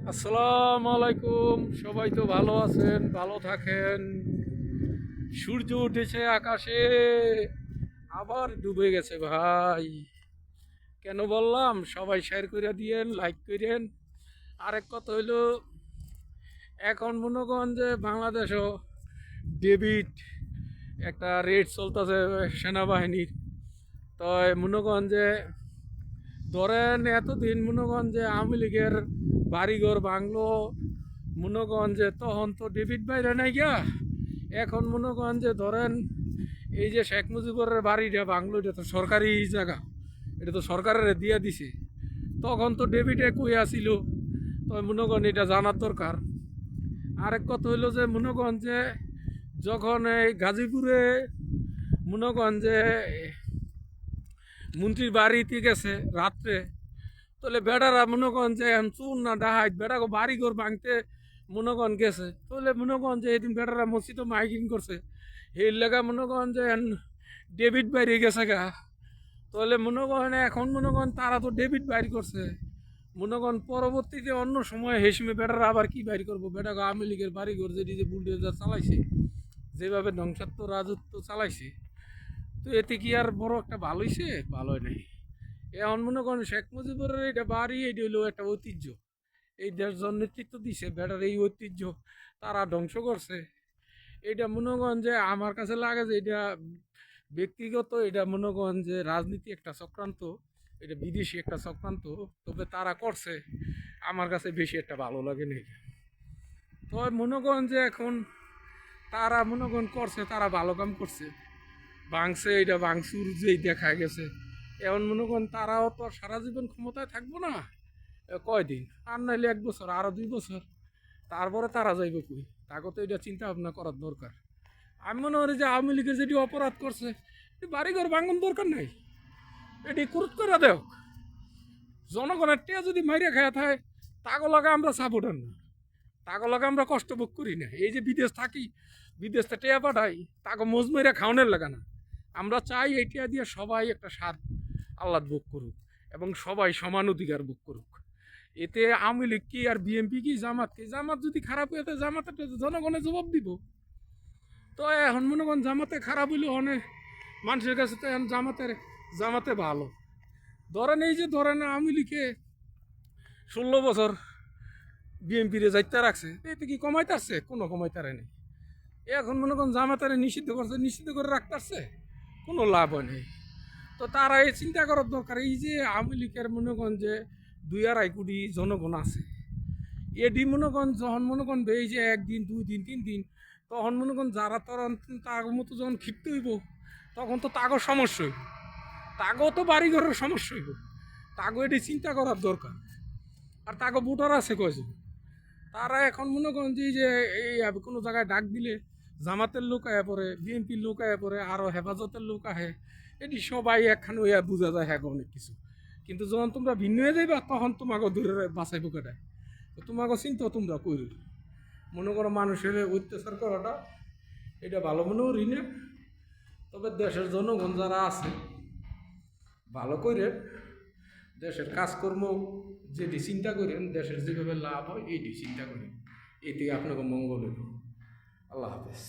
আসসালামু আলাইকুম। সবাই তো ভালো আছেন, ভালো থাকেন। সূর্য উঠেছে আকাশে, আবার ডুবে গেছে ভাই। কেন বললাম? সবাই শেয়ার করে দিয়েন, লাইক করেন। আরেক কথা হইলো, এখন মনে করেন যে বাংলাদেশও ডেবিট একটা রেট চলতেছে সেনাবাহিনীর। তো মনে করেন যে ধরেন এতদিন মনে করেন যে আওয়ামী লীগের বাড়িঘর বাংলো, মনে করেন যে তখন তো ডেবিট বাইরে নাই গিয়া। এখন মনে করেন যে ধরেন এই যে শেখ মুজিবুরের বাড়িটা বাংলো, এটা তো সরকারি জায়গা, এটা তো সরকারের দিয়া দিছে। তখন তো ডেবিটে কই আসিল, তো মনে করেন এটা জানার দরকার। আরেক কথা হইলো যে মনে করেন যে যখন এই গাজীপুরে মনে করেন যে মন্ত্রীর বাড়িতে গেছে রাত্রে, তাহলে বেড়ারা মনে করেন যে এখন চুর না ডাহাইত বেড়াকে বাড়ি ঘর ভাঙতে মনে করেন গেছে, তাহলে মনে করেন যে এদিন বেড়ারা মসজিদে মাইকিং করছে, এই লেগা মনে করেন যে ডেবিট বাইরে গেছে গা। তাহলে মনে করেন এখন মনে করেন তারা তো ডেবিট বাইর করছে, মনে করেন পরবর্তীতে অন্য সময় হেসমে বেড়ারা আবার কি বাইর করবো? বেটাকে আওয়ামী লীগের বাড়ি ঘর যেটি যে বুলডোজার চালাইছে, যেভাবে ধ্বংসাত্ম রাজত্ব চালাইছে, তো এতে কি আর বড় একটা ভালো হয়েছে? ভালো নাই। এখন মনে করেন শেখ মুজিবুরের এটা বাড়ি, এটা হইলো একটা ঐতিহ্য। এই দেশ জন নেতৃত্ব দিছে, বেটার এই ঐতিহ্য তারা ধ্বংস করছে। এটা মনে করেন যে আমার কাছে লাগে যে এটা ব্যক্তিগত, এটা মনে করেন যে রাজনীতি একটা চক্রান্ত, এটা বিদেশি একটা চক্রান্ত। তবে তারা করছে, আমার কাছে বেশি একটা ভালো লাগে না। তো মনে করেন যে এখন তারা মনে করেন করছে, তারা ভালো কাম করছে, ভাঙছে, এটা ভাঙচুর যেই দেখা গেছে। এখন মনে করেন তারাও তো আর সারা জীবন ক্ষমতায় থাকবো না, কয়দিন আর নাইলে 1 বছর, আরো 2 বছর, তারপরে তারা যাইব কই? তাকে তো এটা চিন্তা ভাবনা করার দরকার। আমি মনে করি যে আওয়ামী লীগের যেটি অপরাধ করছে, বাড়িঘর ভাঙন দরকার নাই, এটি কুরুত করে দেও। জনগণের টিয়া যদি মাইরে খায় থাকে, তাকে লাগে আমরা সাপোর্টার না, তাকে লাগে আমরা কষ্ট ভোগ করি না। এই যে বিদেশ থাকি, বিদেশ থেকে টিয়া পাঠাই, তাকে মোজ মেরে খাওয়ানোর লাগে না। আমরা চাই এই টিয়া দিয়ে সবাই একটা স্বাদ আহ্লাদ ভোগ করুক এবং সবাই সমান অধিকার ভোগ করুক। এতে আওয়ামী লীগ কি আর বিএনপি কি জামাত কি? জামাত যদি খারাপ হয়ে থাকে, জামাতের জনগণের জবাব দিব। তো এখন মনে করেন জামাতে খারাপ হইলেও অনেক মানুষের কাছে তো এখন জামাতে ভালো। ধরেন এই যে ধরেন আওয়ামী লীগে 16 বছর বিএনপিরে যাইতে রাখছে, এতে কি কমাইতে আসছে? কোনো কমাইতে নেই। এখন মনে করেন জামাতারে নিষিদ্ধ করছে, নিষিদ্ধ করে রাখতে আসছে, কোনো লাভ হয় নেই। তো তারা এই চিন্তা করার দরকার, এই যে আওয়ামী লীগের মনে করেন যে 2-2.5 কোটি জনগণ আছে, এডি মনে করেন যখন মনে করেন এই যে 1 দিন 2 দিন 3 দিন, তখন মনে করেন যারা তখন তার মতো যখন ক্ষিপ্ত হইব, তখন তো তাগো সমস্যা হইব, তাগো তো বাড়িঘরের সমস্যা হইব, তাগো এটি চিন্তা করার দরকার। আর তাগো ভোটার আছে কয়জন? তারা এখন মনে করেন যে এই যে এই কোনো জায়গায় ডাক দিলে জামাতের লোক আয়া পড়ে, বিএনপির লোক আয়া পড়ে, আরও হেফাজতের লোক আহে, এটি সবাই একখানে ওইয়া বোঝা যায় হ্যাঁ অনেক কিছু। কিন্তু যখন তোমরা ভিন্ন হয়ে যাইবা, তখন তোমাকে দূরে বাঁচাইব কেটায়? তোমাকে চিন্তা তোমরা করি, মনে করো মানুষের অত্যাচার করাটা এটা ভালো মনে করি না। তবে দেশের জনগণ যারা আছে, ভালো করে দেশের কাজকর্ম যেটি চিন্তা করেন, দেশের যেভাবে লাভ হয় এইটি চিন্তা করেন, এটি আপনাকে মঙ্গল হইব। আল্লাহ হাফেজ।